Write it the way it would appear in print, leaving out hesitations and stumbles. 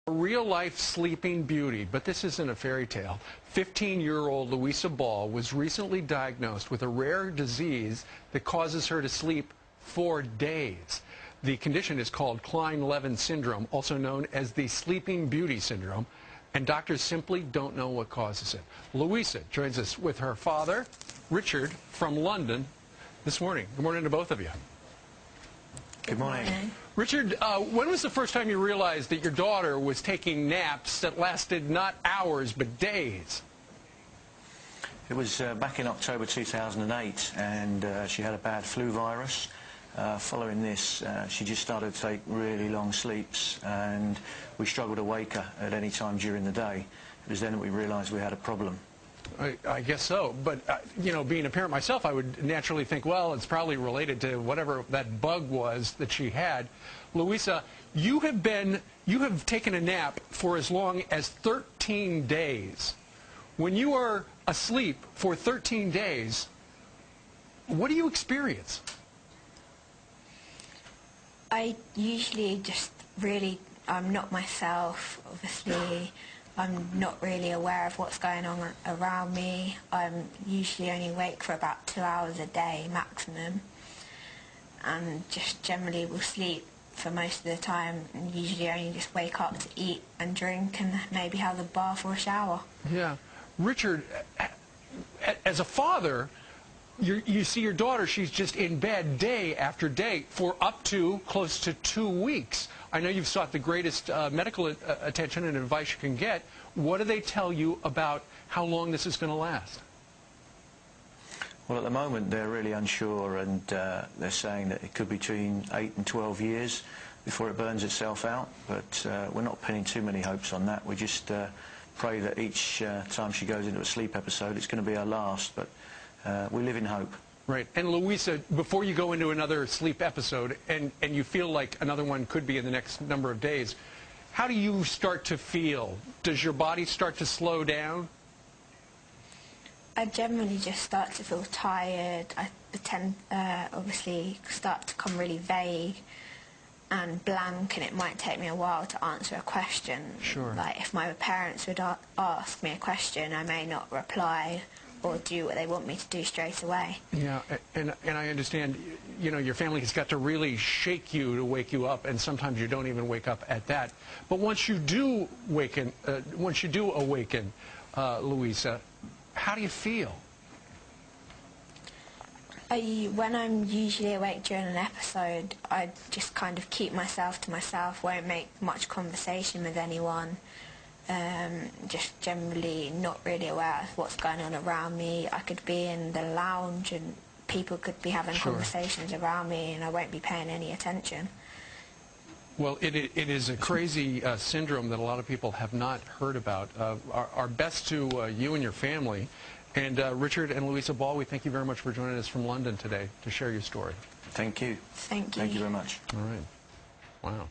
A real-life sleeping beauty, but this isn't a fairy tale. 15-year-old Louisa Ball was recently diagnosed with a rare disease that causes her to sleep for days. The condition is called Klein-Levin syndrome, also known as the Sleeping Beauty syndrome, and doctors simply don't know what causes it. Louisa joins us with her father, Richard, from London this morning. Good morning to both of you. Good morning. Richard, when was the first time you realized that your daughter was taking naps that lasted not hours but days? It was back in October 2008, and she had a bad flu virus. Following this, she just started to take really long sleeps, and we struggled to wake her at any time during the day. It was then that we realized we had a problem. I guess so, but you know, being a parent myself, I would naturally think, well, it's probably related to whatever that bug was that she had. Louisa, you have taken a nap for as long as 13 days. When you are asleep for 13 days, what do you experience? I usually just really, I'm not myself, obviously. I'm not really aware of what's going on around me. I'm usually only awake for about 2 hours a day maximum, and just generally will sleep for most of the time, and usually only just wake up to eat and drink and maybe have a bath or a shower. Yeah. Richard, as a father, you see your daughter, she's just in bed day after day for up to close to 2 weeks. I know you've sought the greatest medical attention and advice you can get. What do they tell you about how long this is going to last? Well, at the moment they're really unsure, and they're saying that it could be between 8 and 12 years before it burns itself out, but we're not pinning too many hopes on that. We just pray that each time she goes into a sleep episode it's going to be our last, but we live in hope. Right. And Louisa, before you go into another sleep episode and you feel like another one could be in the next number of days, how do you start to feel? Does your body start to slow down? I generally just start to feel tired. I tend, obviously, start to become really vague and blank, and it might take me a while to answer a question. Sure. Like if my parents would ask me a question, I may not reply or do what they want me to do straight away. Yeah, and I understand, you know, your family has got to really shake you to wake you up, and sometimes you don't even wake up at that. But once you do awaken, Louisa, how do you feel? When I'm usually awake during an episode, I just kind of keep myself to myself, won't make much conversation with anyone. Just generally not really aware of what's going on around me. I could be in the lounge and people could be having conversations around me and I won't be paying any attention. Well, it is a crazy syndrome that a lot of people have not heard about. Our best to you and your family. And Richard and Louisa Ball, we thank you very much for joining us from London today to share your story. Thank you. Thank you. Thank you very much. All right. Wow.